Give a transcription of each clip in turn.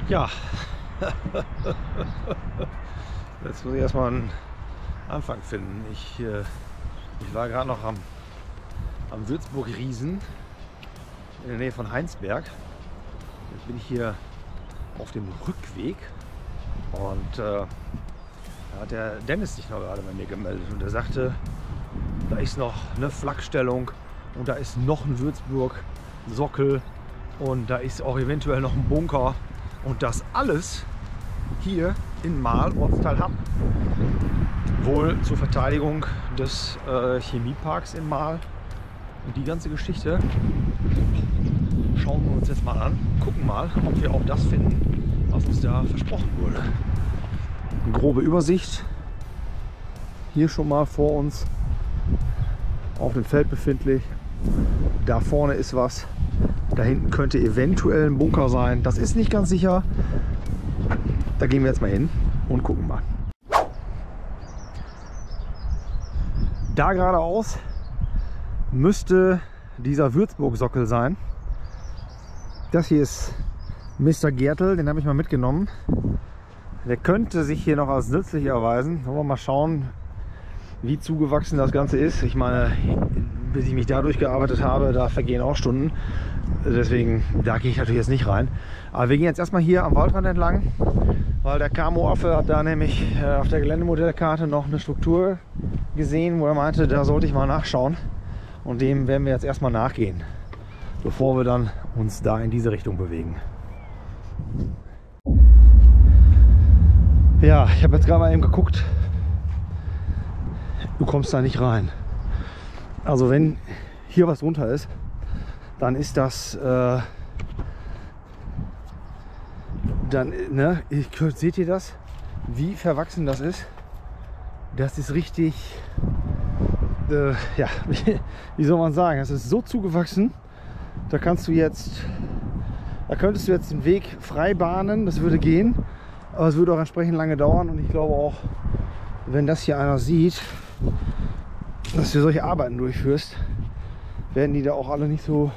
Ja, jetzt muss ich erstmal einen Anfang finden. Ich war gerade noch am Würzburg-Riesen in der Nähe von Heinsberg. Jetzt bin ich hier auf dem Rückweg und da hat der Dennis sich noch gerade bei mir gemeldet und er sagte, da ist noch eine Flakstellung und da ist noch ein Würzburg-Sockel und da ist auch eventuell noch ein Bunker. Und das alles hier in Marl, Ortsteil Hamm. Wohl zur Verteidigung des Chemieparks in Marl. Und die ganze Geschichte schauen wir uns jetzt mal an. Gucken mal, ob wir auch das finden, was uns da versprochen wurde. Eine grobe Übersicht. Hier schon mal vor uns auf dem Feld befindlich. Da vorne ist was. Da hinten könnte eventuell ein Bunker sein. Das ist nicht ganz sicher. Da gehen wir jetzt mal hin und gucken mal. Da geradeaus müsste dieser Würzburg-Sockel sein. Das hier ist Mr. Gertel, den habe ich mal mitgenommen. Der könnte sich hier noch als nützlich erweisen. Wollen wir mal schauen, wie zugewachsen das Ganze ist. Ich meine, bis ich mich da durchgearbeitet habe, da vergehen auch Stunden. Deswegen, da gehe ich natürlich jetzt nicht rein. Aber wir gehen jetzt erstmal hier am Waldrand entlang, weil der Camo-Affe hat da nämlich auf der Geländemodellkarte noch eine Struktur gesehen, wo er meinte, da sollte ich mal nachschauen. Und dem werden wir jetzt erstmal nachgehen, bevor wir dann uns da in diese Richtung bewegen. Ja, ich habe jetzt gerade mal eben geguckt. Du kommst da nicht rein. Also wenn hier was drunter ist, dann ist das, seht ihr das? Wie verwachsen das ist? Das ist richtig, ja, wie soll man sagen? Das ist so zugewachsen, da könntest du jetzt den Weg frei bahnen, das würde gehen, aber es würde auch entsprechend lange dauern und ich glaube auch, wenn das hier einer sieht, dass du solche Arbeiten durchführst, werden die da auch alle nicht so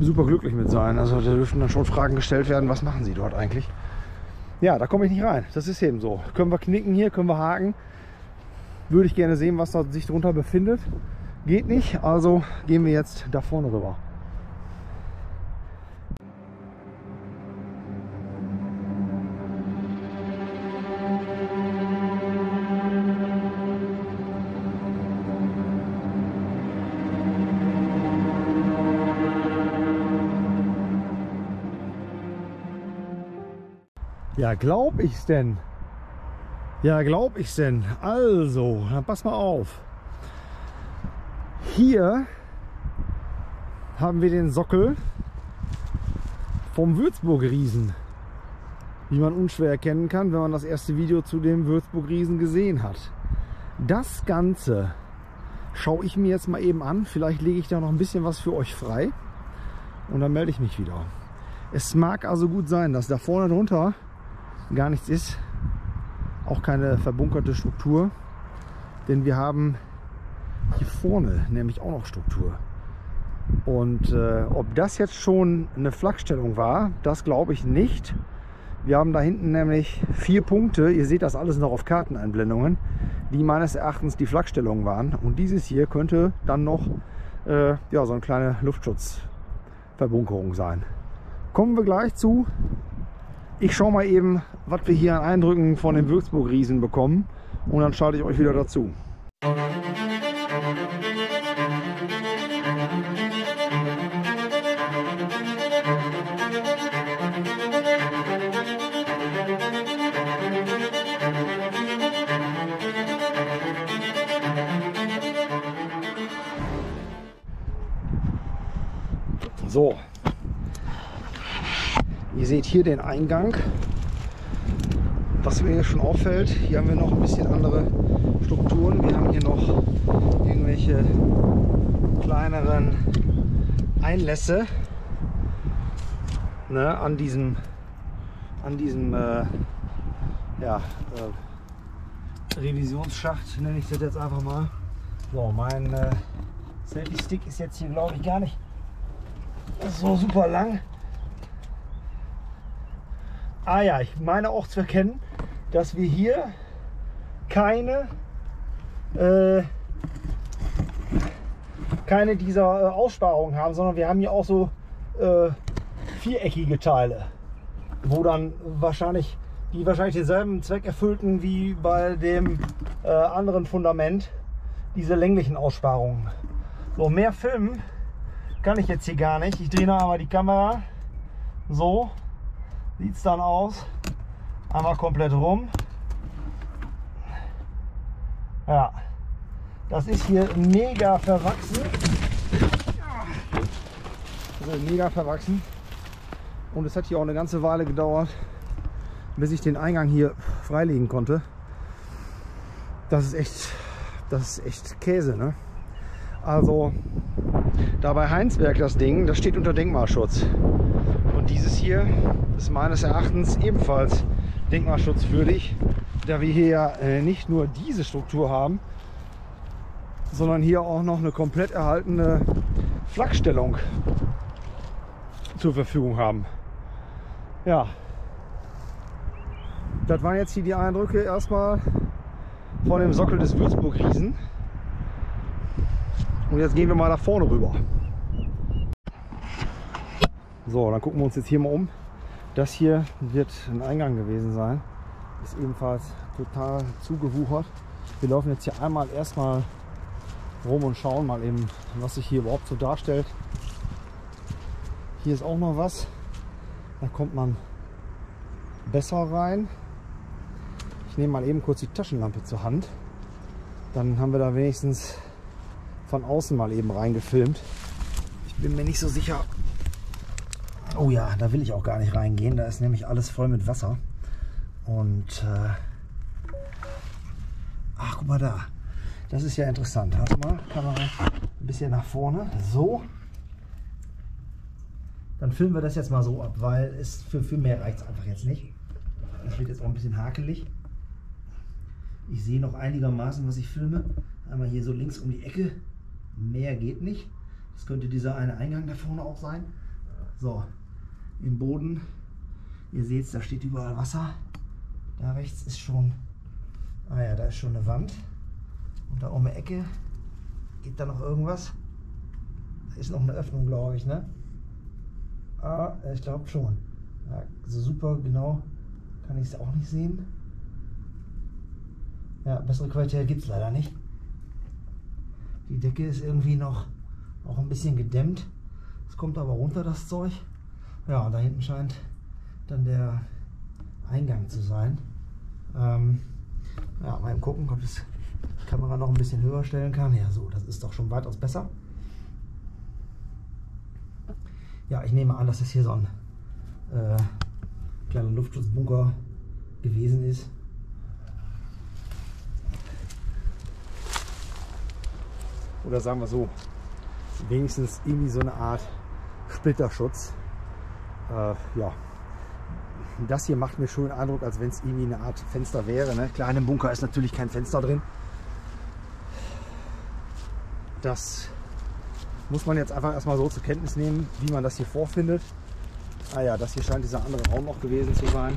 super glücklich mit sein. Also da dürfen dann schon Fragen gestellt werden, was machen sie dort eigentlich? Ja, da komme ich nicht rein. Das ist eben so. Können wir knicken hier, können wir haken. Würde ich gerne sehen, was da sich drunter befindet. Geht nicht, also gehen wir jetzt da vorne rüber. Ja, glaub ich's denn? Ja, glaub ich's denn? Also, dann pass mal auf. Hier haben wir den Sockel vom Würzburg-Riesen, wie man unschwer erkennen kann, wenn man das erste Video zu dem Würzburg-Riesen gesehen hat. Das Ganze schaue ich mir jetzt mal eben an. Vielleicht lege ich da noch ein bisschen was für euch frei und dann melde ich mich wieder. Es mag also gut sein, dass da vorne drunter gar nichts ist, auch keine verbunkerte Struktur, denn wir haben hier vorne nämlich auch noch Struktur. Und ob das jetzt schon eine Flakstellung war, das glaube ich nicht. Wir haben da hinten nämlich 4 Punkte, ihr seht das alles noch auf Karteneinblendungen, die meines Erachtens die Flakstellungen waren. Und dieses hier könnte dann noch ja, so eine kleine Luftschutzverbunkerung sein. Kommen wir gleich zu. Ich schaue mal eben, was wir hier an Eindrücken von dem Würzburg-Riesen bekommen und dann schalte ich euch wieder dazu. So. Ihr seht hier den Eingang. Was mir hier schon auffällt, hier haben wir noch ein bisschen andere Strukturen. Wir haben hier noch irgendwelche kleineren Einlässe, ne, an diesem Revisionsschacht, nenne ich das jetzt einfach mal. So, mein Selfie-Stick ist jetzt hier, glaube ich, gar nicht so super lang. Ah ja, ich meine auch zu erkennen, dass wir hier keine dieser Aussparungen haben, sondern wir haben hier auch so viereckige Teile, wo dann wahrscheinlich denselben Zweck erfüllten wie bei dem anderen Fundament, diese länglichen Aussparungen. So, mehr filmen kann ich jetzt hier gar nicht. Ich drehe noch einmal die Kamera. So sieht es dann aus. Einmal komplett rum. Ja, das ist hier mega verwachsen. Also mega verwachsen. Und es hat hier auch eine ganze Weile gedauert, bis ich den Eingang hier freilegen konnte. Das ist echt Käse, ne? Also da bei Heinsberg das Ding, das steht unter Denkmalschutz. Und dieses hier ist meines Erachtens ebenfalls denkmalschutzwürdig, da wir hier ja nicht nur diese Struktur haben, sondern hier auch noch eine komplett erhaltene Flakstellung zur Verfügung haben. Ja, das waren jetzt hier die Eindrücke erstmal von dem Sockel des Würzburg-Riesen. Und jetzt gehen wir mal da vorne rüber. So, dann gucken wir uns jetzt hier mal um. Das hier wird ein Eingang gewesen sein. Ist ebenfalls total zugewuchert. Wir laufen jetzt hier einmal erstmal rum und schauen mal eben, was sich hier überhaupt so darstellt. Hier ist auch noch was. Da kommt man besser rein. Ich nehme mal eben kurz die Taschenlampe zur Hand. Dann haben wir da wenigstens von außen mal eben reingefilmt. Ich bin mir nicht so sicher. Oh ja, da will ich auch gar nicht reingehen. Da ist nämlich alles voll mit Wasser. Und ach, guck mal da. Das ist ja interessant. Warte mal, Kamera ein bisschen nach vorne. So. Dann filmen wir das jetzt mal so ab, weil es für mehr reicht es einfach jetzt nicht. Das wird jetzt auch ein bisschen hakelig. Ich sehe noch einigermaßen, was ich filme. Einmal hier so links um die Ecke. Mehr geht nicht. Das könnte dieser eine Eingang da vorne auch sein. So, im Boden. Ihr seht, da steht überall Wasser. Da rechts ist schon, ah ja, da ist schon eine Wand. Und da um die Ecke geht da noch irgendwas. Da ist noch eine Öffnung, glaube ich, ne? Ah, ich glaube schon. Ja, so super genau kann ich es auch nicht sehen. Ja, bessere Qualität gibt es leider nicht. Die Decke ist irgendwie noch auch ein bisschen gedämmt. Es kommt aber runter, das Zeug. Ja, und da hinten scheint dann der Eingang zu sein. Ja, mal gucken, ob das die Kamera noch ein bisschen höher stellen kann. Ja, so, das ist doch schon weitaus besser. Ja, ich nehme an, dass das hier so ein kleiner Luftschutzbunker gewesen ist. Oder sagen wir so, wenigstens irgendwie so eine Art Splitterschutz. Ja, das hier macht mir schon den Eindruck, als wenn es irgendwie eine Art Fenster wäre. Ne? Klar, in einem Bunker ist natürlich kein Fenster drin. Das muss man jetzt einfach erstmal so zur Kenntnis nehmen, wie man das hier vorfindet. Ah ja, das hier scheint dieser andere Raum noch gewesen zu sein.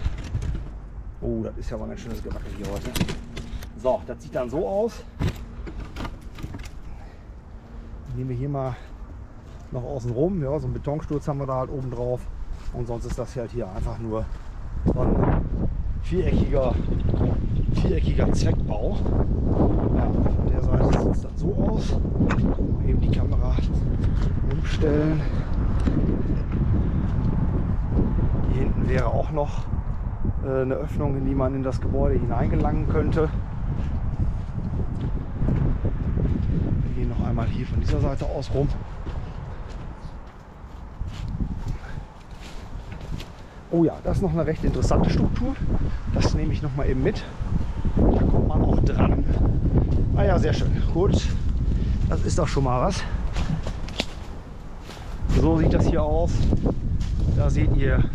Oh, das ist ja mal ein ganz schönes Gewackel hier heute. So, das sieht dann so aus. Nehmen wir hier mal noch außen rum. Ja, so einen Betonsturz haben wir da halt oben drauf. Und sonst ist das halt hier einfach nur so ein viereckiger Zweckbau. Ja, von der Seite sieht es dann so aus. Eben die Kamera umstellen. Hier hinten wäre auch noch eine Öffnung, in die man in das Gebäude hineingelangen könnte. Wir gehen noch einmal hier von dieser Seite aus rum. Oh ja, das ist noch eine recht interessante Struktur. Das nehme ich noch mal eben mit. Da kommt man auch dran. Ah ja, sehr schön. Gut, das ist doch schon mal was. So sieht das hier aus. Da seht ihr,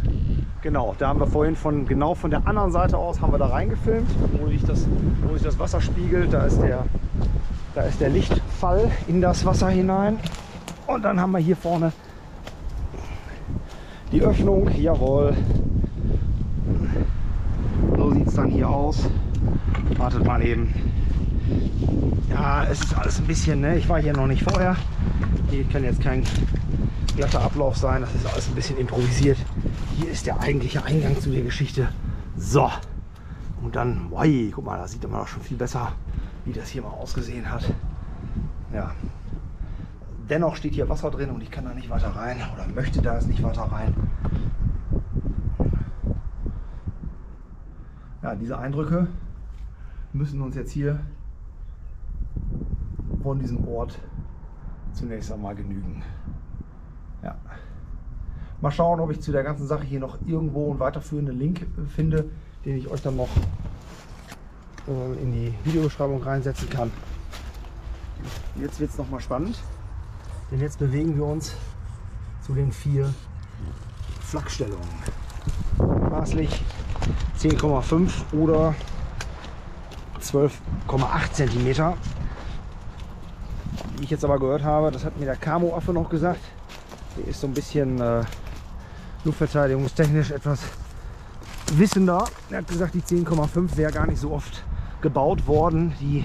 genau, da haben wir vorhin genau von der anderen Seite aus haben wir da reingefilmt, wo sich das Wasser spiegelt. Da ist der Lichtfall in das Wasser hinein. Und dann haben wir hier vorne die Öffnung, jawohl. es dann hier aus. Wartet mal eben. Ja, es ist alles ein bisschen, ne? Ich war hier noch nicht vorher. Hier kann jetzt kein glatter Ablauf sein. Das ist alles ein bisschen improvisiert. Hier ist der eigentliche Eingang zu der Geschichte. So. Und dann, wow, guck mal, da sieht man auch schon viel besser, wie das hier mal ausgesehen hat. Ja. Dennoch steht hier Wasser drin und ich kann da nicht weiter rein oder möchte da jetzt nicht weiter rein. Ja, diese Eindrücke müssen uns jetzt hier von diesem Ort zunächst einmal genügen. Ja. Mal schauen, ob ich zu der ganzen Sache hier noch irgendwo einen weiterführenden Link finde, den ich euch dann noch in die Videobeschreibung reinsetzen kann. Jetzt wird es nochmal spannend, denn jetzt bewegen wir uns zu den 4 Flakstellungen. Maßlich 10,5 oder 12,8 cm. Wie ich jetzt aber gehört habe, das hat mir der Camo-Affe noch gesagt, der ist so ein bisschen luftverteidigungstechnisch etwas wissender. Er hat gesagt, die 10,5 wäre gar nicht so oft gebaut worden. Die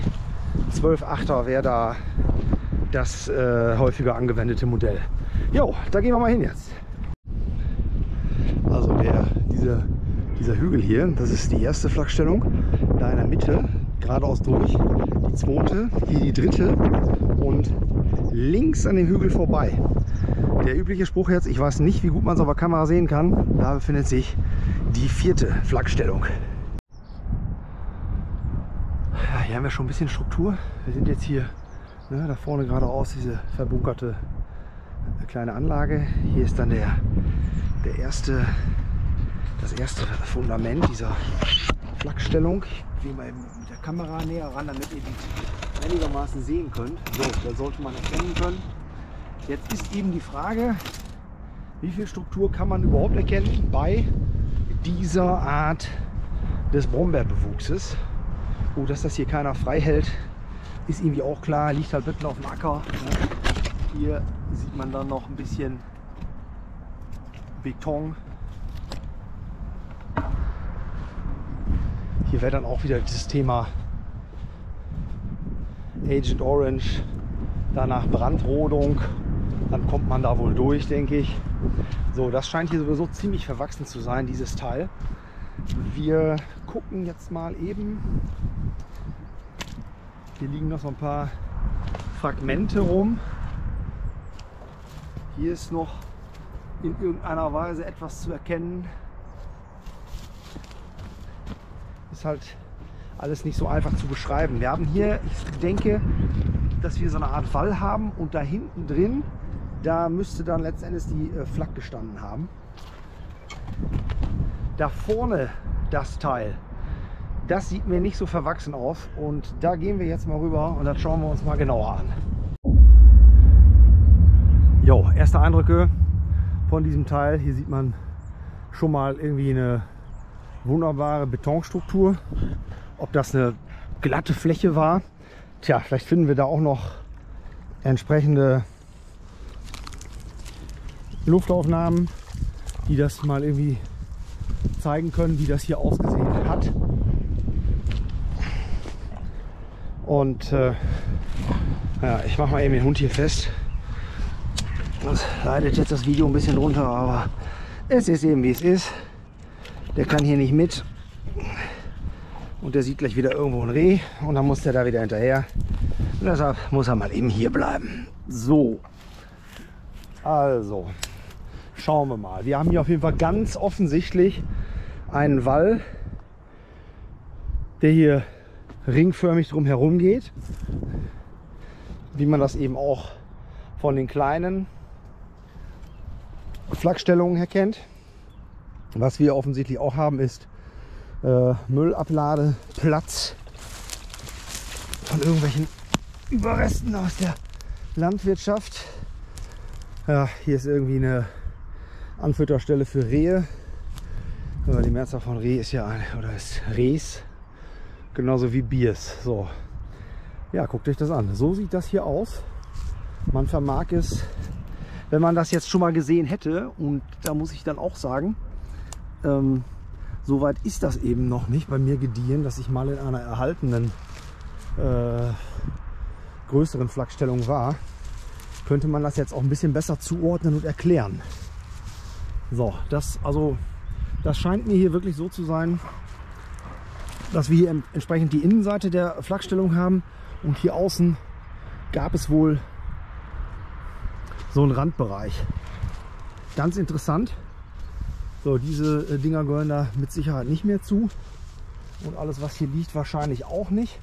12,8er wäre da das häufiger angewendete Modell. Jo, da gehen wir mal hin jetzt. Also dieser Hügel hier, das ist die erste Flakstellung. Da in der Mitte, geradeaus durch, die zweite, hier die dritte und links an dem Hügel vorbei. Der übliche Spruch jetzt, ich weiß nicht, wie gut man es auf der Kamera sehen kann, da befindet sich die 4. Flakstellung. Ja, hier haben wir schon ein bisschen Struktur. Wir sind jetzt hier, ne, da vorne geradeaus diese verbunkerte kleine Anlage. Hier ist dann das erste Fundament dieser Flakstellung. Ich gehe mal eben mit der Kamera näher ran, damit ihr die einigermaßen sehen könnt. So, da sollte man erkennen können. Jetzt ist eben die Frage, wie viel Struktur kann man überhaupt erkennen bei dieser Art des Brombeerbewuchses. Oh, dass das hier keiner frei hält, ist irgendwie auch klar. Liegt halt mitten auf dem Acker. Hier sieht man dann noch ein bisschen Beton. Hier wäre dann auch wieder dieses Thema Agent Orange, danach Brandrodung. Dann kommt man da wohl durch, denke ich. So, das scheint hier sowieso ziemlich verwachsen zu sein, dieses Teil. Wir gucken jetzt mal eben. Hier liegen noch so ein paar Fragmente rum. Hier ist noch in irgendeiner Weise etwas zu erkennen. Ist halt alles nicht so einfach zu beschreiben. Wir haben hier, ich denke, dass wir so eine Art Wall haben und da hinten drin, da müsste dann letztendlich die Flak gestanden haben. Da vorne das Teil, das sieht mir nicht so verwachsen aus und da gehen wir jetzt mal rüber und das schauen wir uns mal genauer an. Jo, erste Eindrücke von diesem Teil. Hier sieht man schon mal irgendwie eine wunderbare Betonstruktur. Ob das eine glatte Fläche war, tja, vielleicht finden wir da auch noch entsprechende Luftaufnahmen, die das mal irgendwie zeigen können, wie das hier ausgesehen hat. Und ja, ich mache mal eben den Hund hier fest. Das leidet jetzt das Video ein bisschen drunter, aber es ist eben wie es ist. Der kann hier nicht mit und der sieht gleich wieder irgendwo ein Reh und dann muss der da wieder hinterher. Und deshalb muss er mal eben hier bleiben. So, also schauen wir mal. Wir haben hier auf jeden Fall ganz offensichtlich einen Wall, der hier ringförmig drum herum geht, wie man das eben auch von den kleinen Flakstellungen her kennt. Was wir offensichtlich auch haben, ist Müllabladeplatz von irgendwelchen Überresten aus der Landwirtschaft. Ja, hier ist irgendwie eine Anfütterstelle für Rehe. Aber die Mehrzahl von Reh ist ja ist Rehs, genauso wie Biers. So, ja, guckt euch das an. So sieht das hier aus. Man vermag es, wenn man das jetzt schon mal gesehen hätte, und da muss ich dann auch sagen, Soweit ist das eben noch nicht bei mir gediehen, dass ich mal in einer erhaltenen größeren Flakstellung war. Könnte man das jetzt auch ein bisschen besser zuordnen und erklären. So, das scheint mir hier wirklich so zu sein, dass wir hier entsprechend die Innenseite der Flakstellung haben und hier außen gab es wohl so einen Randbereich. Ganz interessant. So, diese Dinger gehören da mit Sicherheit nicht mehr zu und alles, was hier liegt, wahrscheinlich auch nicht.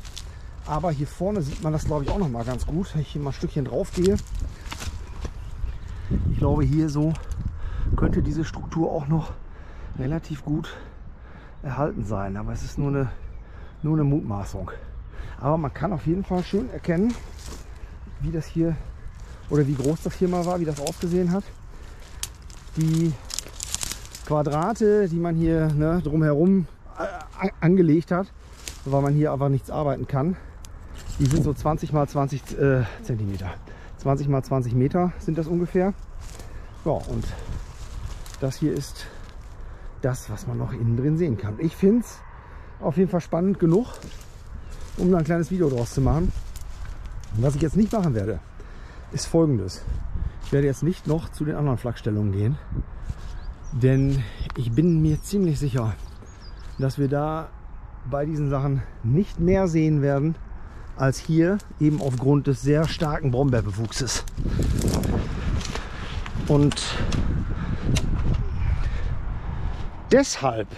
Aber hier vorne sieht man das, glaube ich, auch noch mal ganz gut, wenn ich hier mal ein Stückchen drauf gehe. Ich glaube, hier so könnte diese Struktur auch noch relativ gut erhalten sein, aber es ist nur eine Mutmaßung. Aber man kann auf jeden Fall schön erkennen, wie das hier oder wie groß das hier mal war, wie das ausgesehen hat. Die Quadrate, die man hier drumherum angelegt hat, weil man hier aber nichts arbeiten kann, die sind so 20 x 20 Zentimeter. 20 x 20 Meter sind das ungefähr. Ja, und das hier ist das, was man noch innen drin sehen kann. Ich finde es auf jeden Fall spannend genug, um da ein kleines Video draus zu machen. Und was ich jetzt nicht machen werde, ist Folgendes. Ich werde jetzt nicht noch zu den anderen Flakstellungen gehen, denn ich bin mir ziemlich sicher, dass wir da bei diesen Sachen nicht mehr sehen werden, als hier, eben aufgrund des sehr starken Brombeerbewuchses. Und deshalb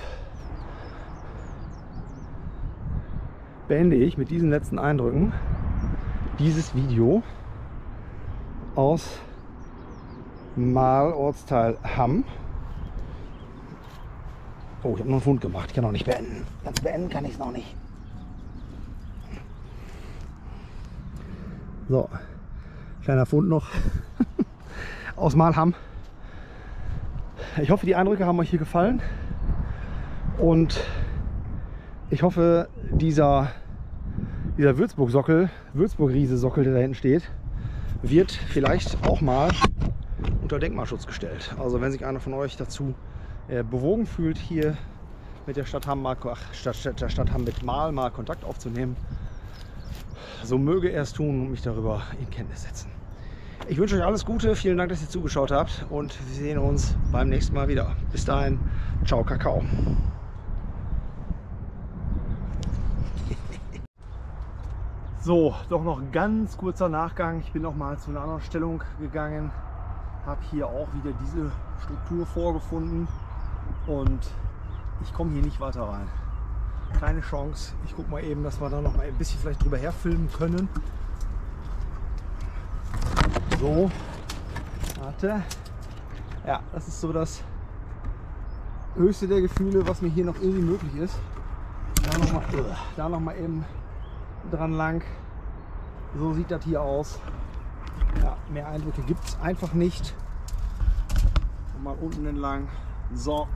beende ich mit diesen letzten Eindrücken dieses Video aus Marl, Ortsteil Hamm. Oh, ich habe noch einen Fund gemacht. Ich kann noch nicht beenden. Ganz beenden kann ich es noch nicht. So, kleiner Fund noch aus Marl-Hamm. Ich hoffe, die Eindrücke haben euch hier gefallen. Und ich hoffe, dieser Würzburg-Riese-Sockel, der da hinten steht, wird vielleicht auch mal unter Denkmalschutz gestellt. Also wenn sich einer von euch dazu bewogen fühlt, hier mit der Stadt Hamm mit Marl mal Kontakt aufzunehmen, so möge er es tun und mich darüber in Kenntnis setzen. Ich wünsche euch alles Gute, vielen Dank, dass ihr zugeschaut habt und wir sehen uns beim nächsten Mal wieder. Bis dahin, ciao Kakao. So, doch noch ein ganz kurzer Nachgang. Ich bin noch mal zu einer anderen Stellung gegangen, habe hier auch wieder diese Struktur vorgefunden und ich komme hier nicht weiter rein. Keine Chance. Ich gucke mal eben, dass wir da noch mal ein bisschen vielleicht drüber herfilmen können. So, warte. Ja, das ist so das höchste der Gefühle, was mir hier noch irgendwie möglich ist. Da noch mal eben dran lang. So sieht das hier aus. Ja, mehr Eindrücke gibt es einfach nicht. Und mal unten entlang. So.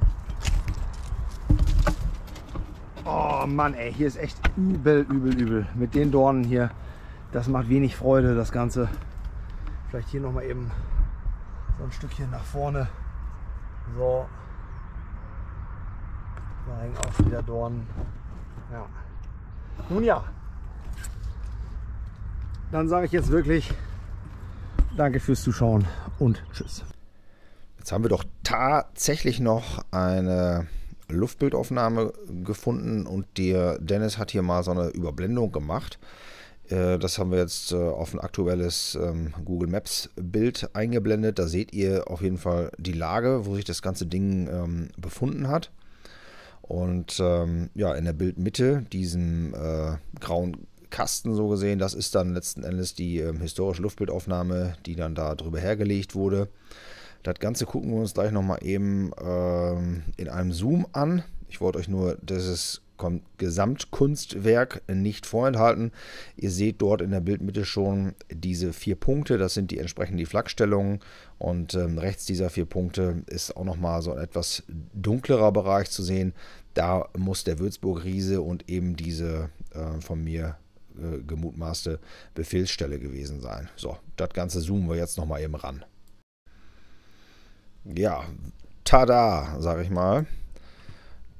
Oh Mann, ey, hier ist echt übel. Mit den Dornen hier, das macht wenig Freude, das Ganze. Vielleicht hier noch mal eben so ein Stückchen nach vorne. So. Da hängen auch wieder Dornen. Ja. Nun ja. Dann sage ich jetzt wirklich danke fürs Zuschauen und tschüss. Jetzt haben wir doch tatsächlich noch eine Luftbildaufnahme gefunden und der Dennis hat hier mal so eine Überblendung gemacht. Das haben wir jetzt auf ein aktuelles Google Maps Bild eingeblendet. Da seht ihr auf jeden Fall die Lage, wo sich das ganze Ding befunden hat. Und ja, in der Bildmitte, diesem grauen Kasten so gesehen, das ist dann letzten Endes die historische Luftbildaufnahme, die dann da drüber hergelegt wurde. Das Ganze gucken wir uns gleich nochmal eben in einem Zoom an. Ich wollte euch nur dieses Gesamtkunstwerk nicht vorenthalten. Ihr seht dort in der Bildmitte schon diese 4 Punkte, das sind die entsprechenden Flakstellungen und rechts dieser 4 Punkte ist auch nochmal so ein etwas dunklerer Bereich zu sehen. Da muss der Würzburg-Riese und eben diese von mir gemutmaßte Befehlsstelle gewesen sein. So, das Ganze zoomen wir jetzt nochmal eben ran. Ja, tada, sage ich mal.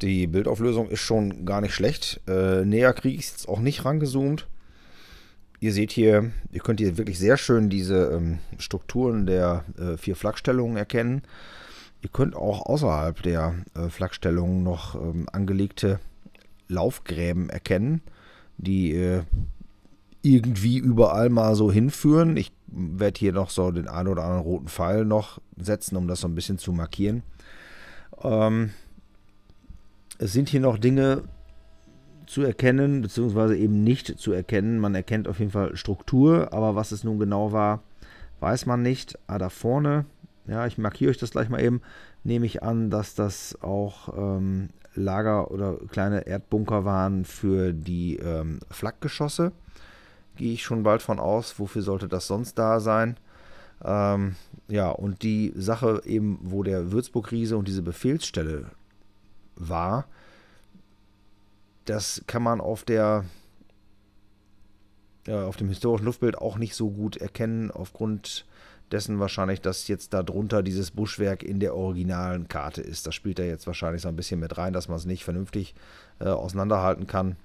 Die Bildauflösung ist schon gar nicht schlecht. Näher kriege ich es jetzt auch nicht rangezoomt. Ihr seht hier, ihr könnt hier wirklich sehr schön diese Strukturen der 4 Flakstellungen erkennen. Ihr könnt auch außerhalb der Flakstellungen noch angelegte Laufgräben erkennen, die irgendwie überall mal so hinführen. Ich werde hier noch so den einen oder anderen roten Pfeil noch setzen, um das so ein bisschen zu markieren. Es sind hier noch Dinge zu erkennen, beziehungsweise eben nicht zu erkennen. Man erkennt auf jeden Fall Struktur, aber was es nun genau war, weiß man nicht. Da vorne, ja, ich markiere euch das gleich mal eben, nehme ich an, dass das auch Lager oder kleine Erdbunker waren für die Flakgeschosse. Gehe ich schon bald von aus. Wofür sollte das sonst da sein? Ja, und die Sache eben, wo der Würzburg-Riese und diese Befehlsstelle war, das kann man auf dem historischen Luftbild auch nicht so gut erkennen, aufgrund dessen wahrscheinlich, dass jetzt darunter dieses Buschwerk in der originalen Karte ist. Das spielt da jetzt wahrscheinlich so ein bisschen mit rein, dass man es nicht vernünftig auseinanderhalten kann.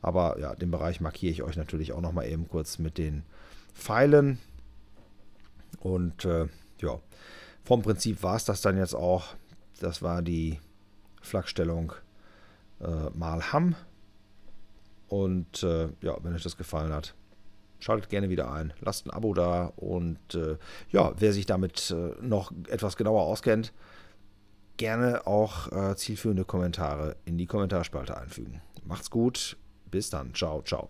Aber ja, den Bereich markiere ich euch natürlich auch nochmal eben kurz mit den Pfeilen. Und ja, vom Prinzip war es das dann jetzt auch. Das war die Flakstellung Malham. Und ja, wenn euch das gefallen hat, schaltet gerne wieder ein, lasst ein Abo da und ja, wer sich damit noch etwas genauer auskennt, gerne auch zielführende Kommentare in die Kommentarspalte einfügen. Macht's gut, bis dann, ciao, ciao.